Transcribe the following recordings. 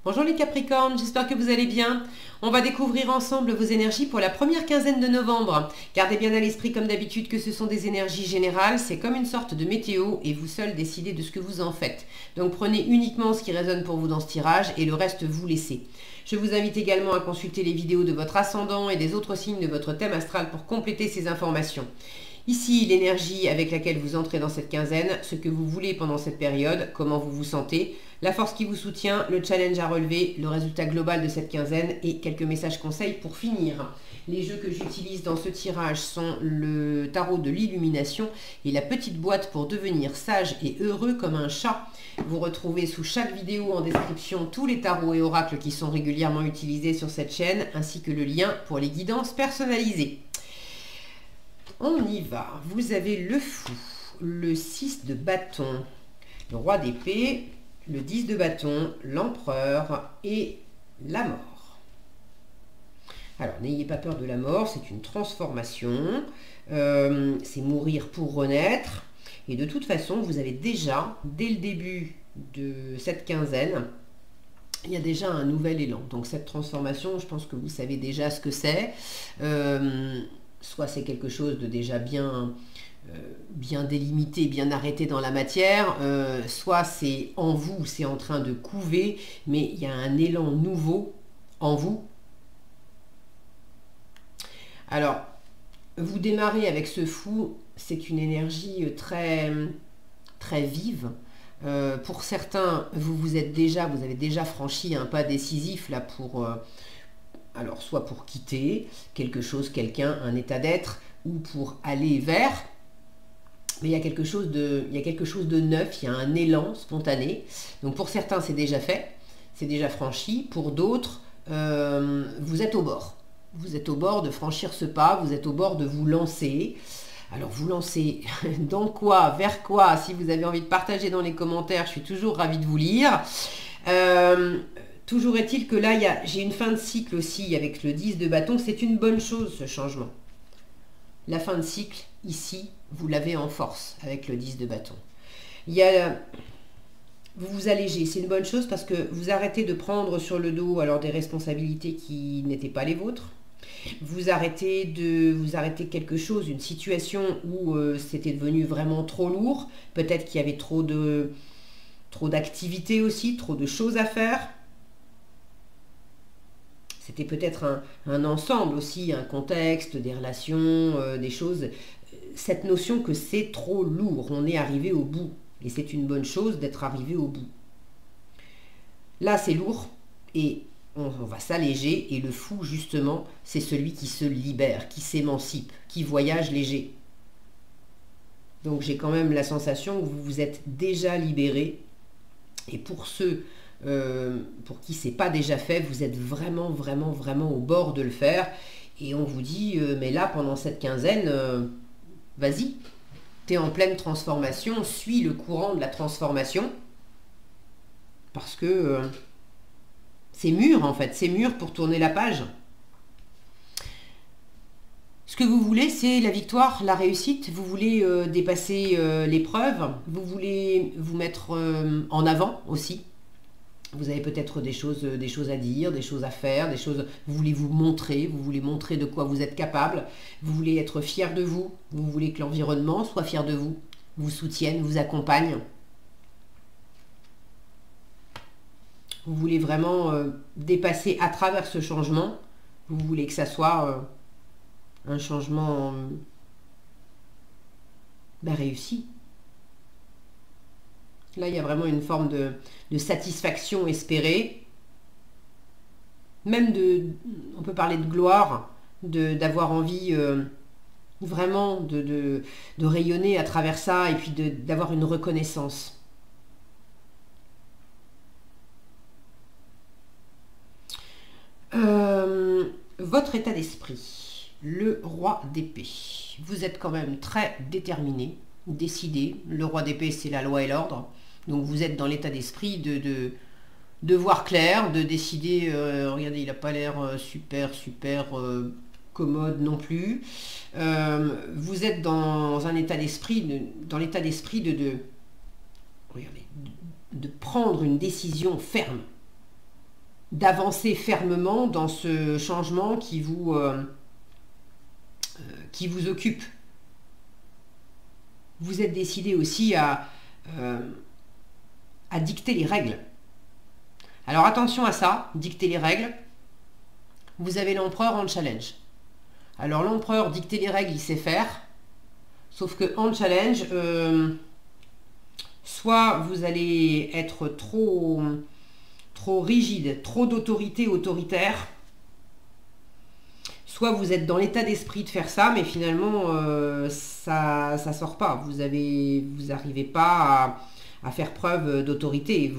Bonjour les Capricornes, j'espère que vous allez bien. On va découvrir ensemble vos énergies pour la première quinzaine de novembre. Gardez bien à l'esprit comme d'habitude que ce sont des énergies générales, c'est comme une sorte de météo et vous seuls décidez de ce que vous en faites. Donc prenez uniquement ce qui résonne pour vous dans ce tirage et le reste vous laissez. Je vous invite également à consulter les vidéos de votre ascendant et des autres signes de votre thème astral pour compléter ces informations. Ici, l'énergie avec laquelle vous entrez dans cette quinzaine, ce que vous voulez pendant cette période, comment vous vous sentez, la force qui vous soutient, le challenge à relever, le résultat global de cette quinzaine et quelques messages conseils pour finir. Les jeux que j'utilise dans ce tirage sont le tarot de l'illumination et la petite boîte pour devenir sage et heureux comme un chat. Vous retrouvez sous chaque vidéo en description tous les tarots et oracles qui sont régulièrement utilisés sur cette chaîne ainsi que le lien pour les guidances personnalisées. On y va. Vous avez le fou, le 6 de bâton, le roi d'épée, le 10 de bâton, l'empereur et la mort. Alors, n'ayez pas peur de la mort, c'est une transformation, c'est mourir pour renaître. Et de toute façon, vous avez déjà, dès le début de cette quinzaine, il y a déjà un nouvel élan. Donc cette transformation, je pense que vous savez déjà ce que c'est. Soit c'est quelque chose de déjà bien délimité, bien arrêté dans la matière, soit c'est en vous, c'est en train de couver, mais il y a un élan nouveau en vous. Alors, vous démarrez avec ce fou, c'est une énergie très, très vive. Pour certains, vous avez déjà franchi un pas décisif là pour... alors, soit pour quitter quelque chose, quelqu'un, un état d'être, ou pour aller vers, mais il y a quelque chose de neuf, il y a un élan spontané. Donc pour certains, c'est déjà fait, c'est déjà franchi. Pour d'autres, vous êtes au bord. Vous êtes au bord de franchir ce pas, vous êtes au bord de vous lancer. Alors vous lancez dans quoi, vers quoi? Si vous avez envie de partager dans les commentaires, je suis toujours ravie de vous lire. Toujours est-il que là, j'ai une fin de cycle aussi avec le 10 de bâton. C'est une bonne chose, ce changement. La fin de cycle, ici, vous l'avez en force avec le 10 de bâton. Vous vous allégez. C'est une bonne chose parce que vous arrêtez de prendre sur le dos alors des responsabilités qui n'étaient pas les vôtres. Vous arrêtez quelque chose, une situation où c'était devenu vraiment trop lourd. Peut-être qu'il y avait trop d'activités aussi, trop de choses à faire. C'était peut-être un ensemble aussi, un contexte, des relations, des choses. Cette notion que c'est trop lourd, on est arrivé au bout. Et c'est une bonne chose d'être arrivé au bout. Là, c'est lourd et on va s'alléger. Et le fou, justement, c'est celui qui se libère, qui s'émancipe, qui voyage léger. Donc j'ai quand même la sensation que vous vous êtes déjà libéré. Et pour ceux... pour qui c'est pas déjà fait, vous êtes vraiment au bord de le faire et on vous dit mais là pendant cette quinzaine vas-y, t'es en pleine transformation, suis le courant de la transformation parce que c'est mûr en fait, c'est mûr pour tourner la page. Ce que vous voulez, c'est la victoire, la réussite. Vous voulez dépasser l'épreuve, vous voulez vous mettre en avant aussi. Vous avez peut-être des choses à dire, des choses à faire, vous voulez vous montrer de quoi vous êtes capable, vous voulez être fier de vous, vous voulez que l'environnement soit fier de vous, vous soutienne, vous accompagne. Vous voulez vraiment dépasser à travers ce changement, vous voulez que ça soit un changement réussi. Là, il y a vraiment une forme de satisfaction espérée. Même on peut parler de gloire, d'avoir envie vraiment de rayonner à travers ça et puis d'avoir une reconnaissance. Votre état d'esprit, le roi d'épée. Vous êtes quand même très déterminé, décidé. Le roi d'épée, c'est la loi et l'ordre. Donc vous êtes dans l'état d'esprit de voir clair, de décider, regardez, il n'a pas l'air super commode non plus. Vous êtes dans un état d'esprit, regardez, de prendre une décision ferme. d'avancer fermement dans ce changement qui vous occupe. Vous êtes décidé aussi à dicter les règles. Alors attention à ça, dicter les règles. Vous avez l'empereur en challenge. Alors l'empereur, dicter les règles, il sait faire. Sauf que en challenge, soit vous allez être trop rigide, trop d'autorité autoritaire, soit vous êtes dans l'état d'esprit de faire ça, mais finalement ça sort pas. Vous n'arrivez pas à faire preuve d'autorité.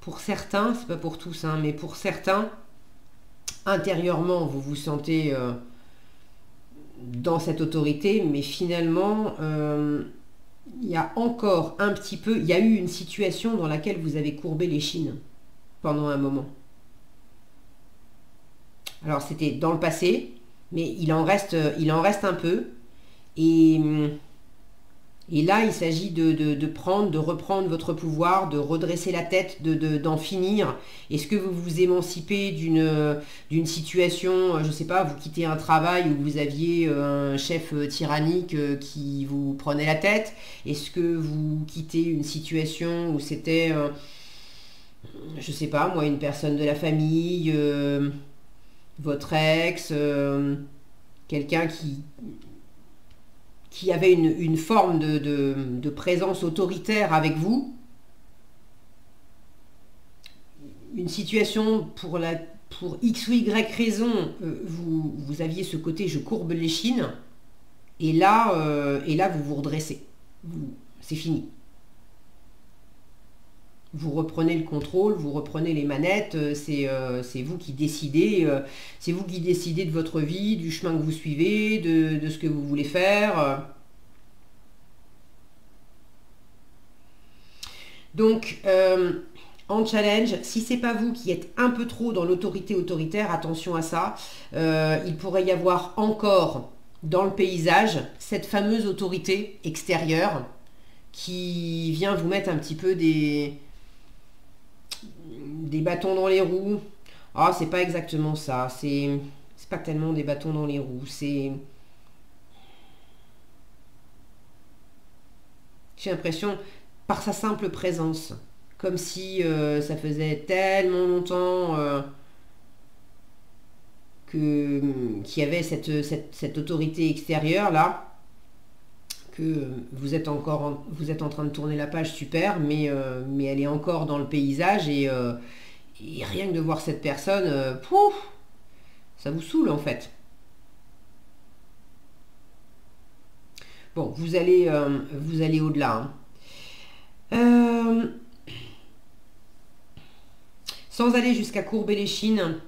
Pour certains, c'est pas pour tous, hein, mais pour certains, intérieurement, vous vous sentez dans cette autorité, mais finalement, il y a encore un petit peu, il y a eu une situation dans laquelle vous avez courbé l'échine pendant un moment. Alors c'était dans le passé, mais il en reste un peu. Et là, il s'agit de reprendre votre pouvoir, de redresser la tête, d'en finir. Est-ce que vous vous émancipez d'une situation, je ne sais pas, vous quittez un travail où vous aviez un chef tyrannique qui vous prenait la tête? Est-ce que vous quittez une situation où c'était, je ne sais pas, moi, une personne de la famille, votre ex, quelqu'un qui avait une forme de présence autoritaire avec vous, une situation pour X ou Y raison, vous aviez ce côté je courbe l'échine, et là vous vous redressez. C'est fini. Vous reprenez le contrôle, vous reprenez les manettes, c'est vous qui décidez, c'est vous qui décidez de votre vie, du chemin que vous suivez, de ce que vous voulez faire. Donc, en challenge, si c'est pas vous qui êtes un peu trop dans l'autorité autoritaire, attention à ça, il pourrait y avoir encore dans le paysage cette fameuse autorité extérieure qui vient vous mettre un petit peu des bâtons dans les roues. Ah, c'est pas exactement ça. C'est pas tellement des bâtons dans les roues. J'ai l'impression, par sa simple présence, comme si ça faisait tellement longtemps qu'il y avait cette autorité extérieure là, que vous êtes en train de tourner la page, super, mais elle est encore dans le paysage, et rien que de voir cette personne, pouf, ça vous saoule en fait. Bon, vous allez au-delà, hein. Sans aller jusqu'à courber l'échine,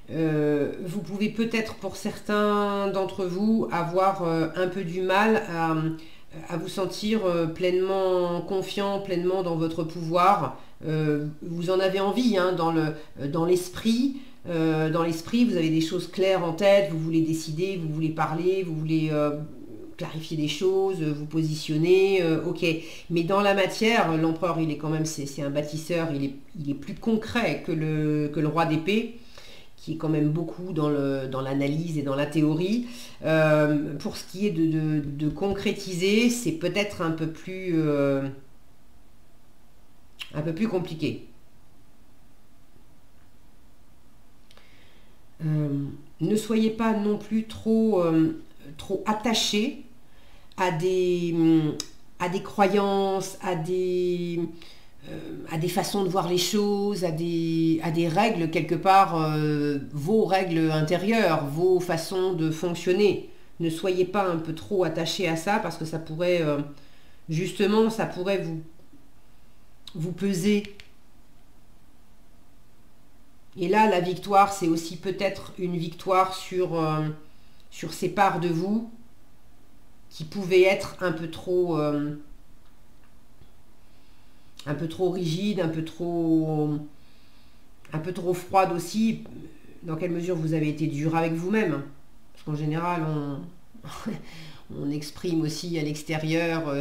vous pouvez peut-être, pour certains d'entre vous, avoir un peu du mal à vous sentir pleinement confiant, pleinement dans votre pouvoir. Vous en avez envie, hein, dans l'esprit. Dans l'esprit, vous avez des choses claires en tête, vous voulez décider, vous voulez parler, vous voulez clarifier des choses, vous positionner, ok. Mais dans la matière, l'empereur, il est quand même, c'est un bâtisseur, il est plus concret que le roi d'épée, qui est quand même beaucoup dans l'analyse et dans la théorie. Pour ce qui est de concrétiser, c'est peut-être un peu plus compliqué. Ne soyez pas non plus trop attaché à des croyances, à des façons de voir les choses, à des règles quelque part, vos règles intérieures, vos façons de fonctionner. Ne soyez pas un peu trop attaché à ça, parce que ça pourrait, justement, ça pourrait vous peser. Et là, la victoire, c'est aussi peut-être une victoire sur ces parts de vous qui pouvaient être un peu trop rigides, un peu trop froides aussi. Dans quelle mesure vous avez été dur avec vous-même? Parce qu'en général, on exprime aussi à l'extérieur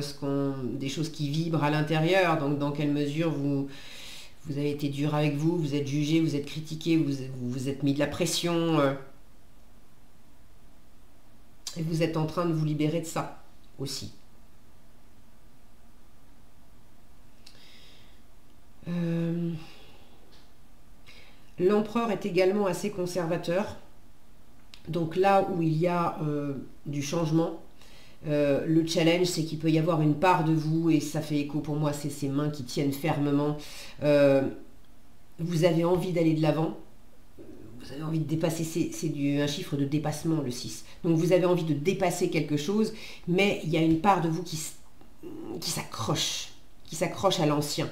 des choses qui vibrent à l'intérieur. Donc dans quelle mesure vous avez été dur avec vous, vous êtes jugé, vous êtes critiqué, vous êtes mis de la pression. Et vous êtes en train de vous libérer de ça aussi. L'empereur est également assez conservateur. Donc là où il y a du changement, le challenge, c'est qu'il peut y avoir une part de vous, et ça fait écho pour moi, c'est ces mains qui tiennent fermement. Vous avez envie d'aller de l'avant, vous avez envie de dépasser, c'est un chiffre de dépassement, le 6. Donc vous avez envie de dépasser quelque chose, mais il y a une part de vous qui s'accroche à l'ancien.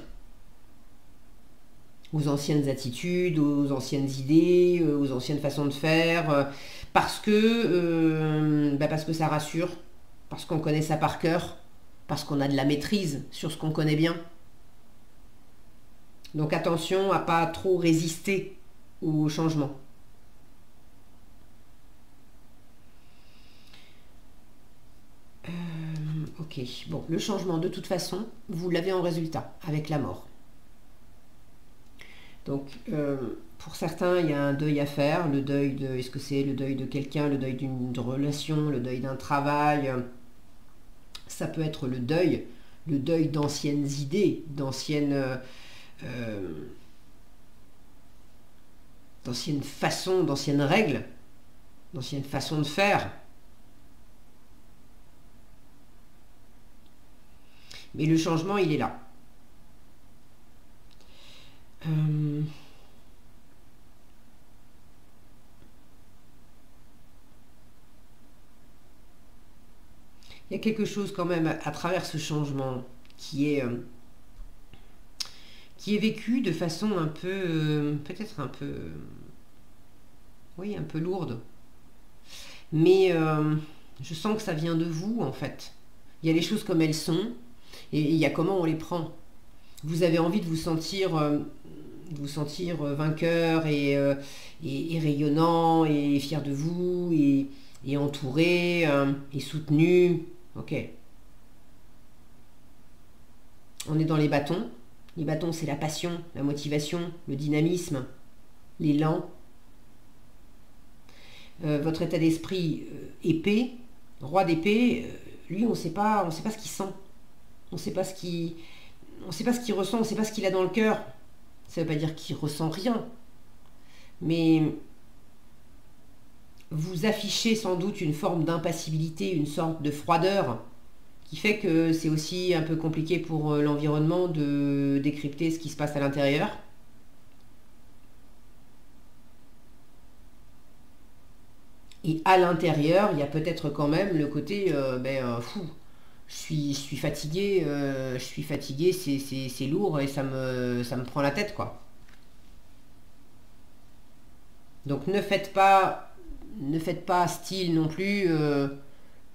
Aux anciennes attitudes, aux anciennes idées, aux anciennes façons de faire, parce que ça rassure, parce qu'on connaît ça par cœur, parce qu'on a de la maîtrise sur ce qu'on connaît bien. Donc attention à pas trop résister au changement. Ok, bon, le changement de toute façon, vous l'avez en résultat, avec la mort. Donc, pour certains, il y a un deuil à faire, le deuil de, est-ce que c'est le deuil de quelqu'un, le deuil d'une relation, le deuil d'un travail. Ça peut être le deuil d'anciennes idées, d'anciennes façons, d'anciennes règles, d'anciennes façons de faire. Mais le changement, il est là. Il y a quelque chose quand même à travers ce changement qui est vécu de façon un peu, peut-être un peu, oui, un peu lourde. Mais je sens que ça vient de vous, en fait. Il y a les choses comme elles sont, et il y a comment on les prend. Vous avez envie de vous sentir vainqueur et rayonnant et fier de vous et entouré et soutenu. Ok. On est dans les bâtons. Les bâtons, c'est la passion, la motivation, le dynamisme, l'élan. Votre état d'esprit épée, roi d'épée, lui, on ne sait pas ce qu'il sent. On ne sait pas ce qu'il ressent, on ne sait pas ce qu'il a dans le cœur. Ça ne veut pas dire qu'il ressent rien. Mais vous affichez sans doute une forme d'impassibilité, une sorte de froideur, qui fait que c'est aussi un peu compliqué pour l'environnement de décrypter ce qui se passe à l'intérieur. Et à l'intérieur, il y a peut-être quand même le côté fou. Je suis fatigué, c'est lourd et ça me prend la tête, quoi. Donc ne faites pas style non plus,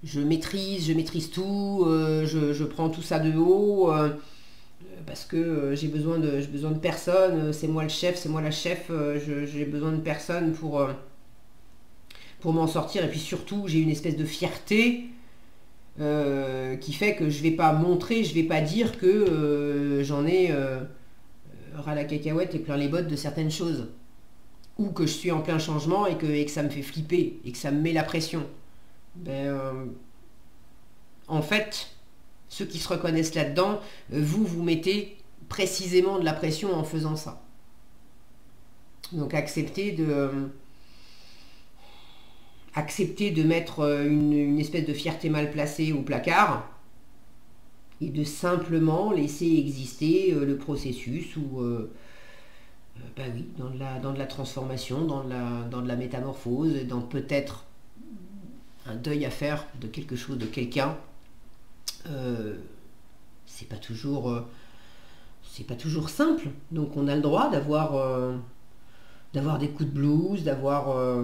je maîtrise tout, je prends tout ça de haut, parce que j'ai besoin de personne, c'est moi le chef, c'est moi la chef, j'ai besoin de personne pour m'en sortir, et puis surtout j'ai une espèce de fierté qui fait que je vais pas montrer, je vais pas dire que j'en ai ras la cacahuète et plein les bottes de certaines choses, ou que je suis en plein changement et que ça me fait flipper et que ça me met la pression. En fait, ceux qui se reconnaissent là-dedans, vous mettez précisément de la pression en faisant ça. Donc acceptez de mettre une espèce de fierté mal placée au placard et de simplement laisser exister le processus où, oui, dans de la transformation, dans de la métamorphose, dans peut-être un deuil à faire de quelque chose, de quelqu'un. C'est pas toujours simple. Donc on a le droit d'avoir des coups de blues, d'avoir...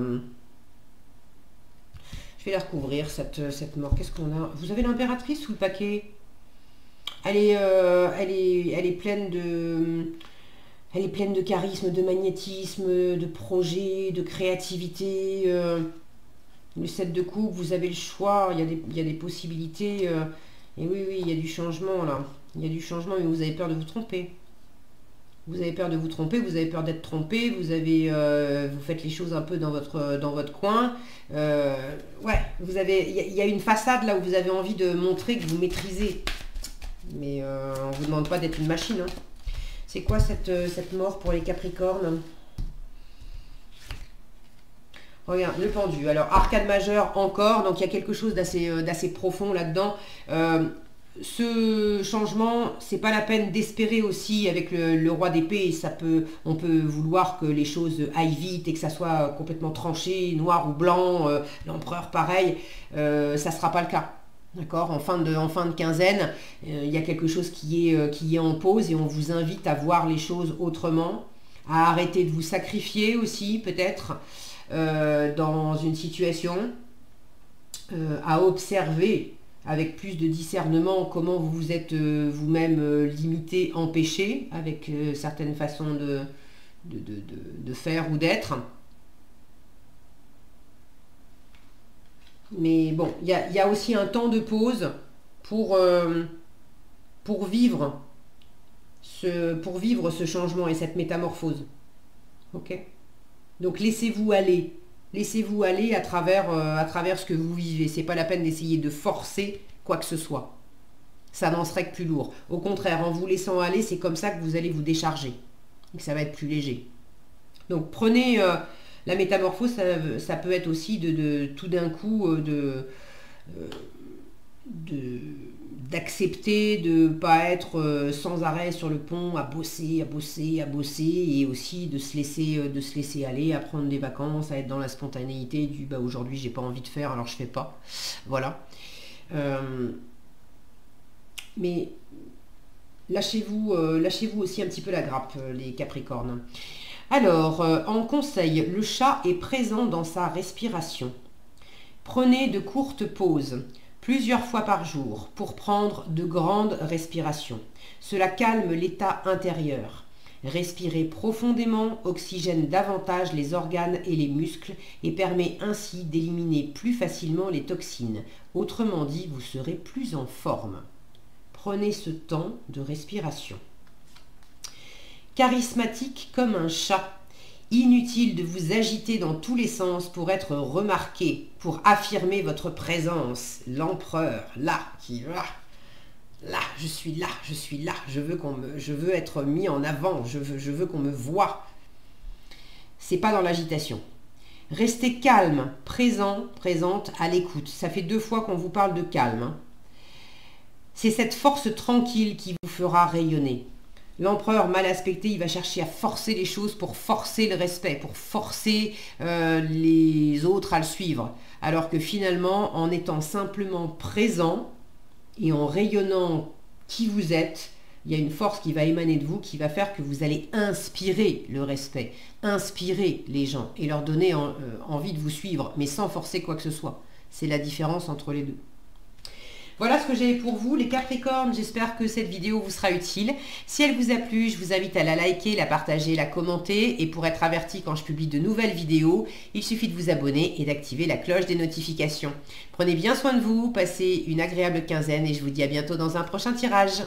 Je vais la recouvrir, cette mort. Qu'est-ce qu'on a? Vous avez l'impératrice ou le paquet? Elle est pleine de charisme, de magnétisme, de projet, de créativité. Le 7 de coupe, vous avez le choix, il y a des possibilités. Et oui, oui, il y a du changement là. Il y a du changement, mais vous avez peur de vous tromper. Vous avez peur de vous tromper, vous avez peur d'être trompé, vous faites les choses un peu dans votre coin. Ouais, il y a une façade là où vous avez envie de montrer que vous maîtrisez. Mais on ne vous demande pas d'être une machine. Hein. C'est quoi cette mort pour les Capricornes? Regarde, le pendu. Alors, arcade majeur encore, donc il y a quelque chose d'assez profond là-dedans. Ce changement, c'est pas la peine d'espérer aussi avec le roi d'épée. On peut vouloir que les choses aillent vite et que ça soit complètement tranché, noir ou blanc. L'empereur, pareil, ça sera pas le cas. D'accord, en fin de quinzaine, il y a quelque chose qui est en pause et on vous invite à voir les choses autrement, à arrêter de vous sacrifier aussi peut-être dans une situation, à observer avec plus de discernement comment vous vous êtes vous-même limité, empêché avec certaines façons de faire ou d'être. Mais bon, il y a aussi un temps de pause pour vivre ce changement et cette métamorphose. Ok? Donc laissez-vous aller. Laissez-vous aller à travers ce que vous vivez. C'est pas la peine d'essayer de forcer quoi que ce soit. Ça n'en serait que plus lourd. Au contraire, en vous laissant aller, c'est comme ça que vous allez vous décharger. Et que ça va être plus léger. Donc prenez... la métamorphose, ça peut être aussi tout d'un coup d'accepter de ne pas être sans arrêt sur le pont, à bosser, et aussi de se laisser aller, à prendre des vacances, à être dans la spontanéité du bah aujourd'hui j'ai pas envie de faire alors je fais pas. Voilà. Mais lâchez-vous aussi un petit peu la grappe, les Capricornes. Alors, en conseil, le chat est présent dans sa respiration. Prenez de courtes pauses, plusieurs fois par jour, pour prendre de grandes respirations. Cela calme l'état intérieur. Respirez profondément, oxygène davantage les organes et les muscles et permet ainsi d'éliminer plus facilement les toxines. Autrement dit, vous serez plus en forme. Prenez ce temps de respiration. Charismatique comme un chat. Inutile de vous agiter dans tous les sens pour être remarqué, pour affirmer votre présence. L'empereur, là, qui va. Là, je suis là, je suis là. Je veux être mis en avant. Je veux qu'on me voie. C'est pas dans l'agitation. Restez calme, présente, à l'écoute. Ça fait 2 fois qu'on vous parle de calme. Hein. C'est cette force tranquille qui vous fera rayonner. L'empereur mal aspecté, il va chercher à forcer les choses pour forcer le respect, pour forcer les autres à le suivre. Alors que finalement, en étant simplement présent et en rayonnant qui vous êtes, il y a une force qui va émaner de vous, qui va faire que vous allez inspirer le respect, inspirer les gens et leur donner envie de vous suivre, mais sans forcer quoi que ce soit. C'est la différence entre les deux. Voilà ce que j'ai pour vous, les Capricornes. J'espère que cette vidéo vous sera utile. Si elle vous a plu, je vous invite à la liker, la partager, la commenter. Et pour être averti quand je publie de nouvelles vidéos, il suffit de vous abonner et d'activer la cloche des notifications. Prenez bien soin de vous, passez une agréable quinzaine et je vous dis à bientôt dans un prochain tirage.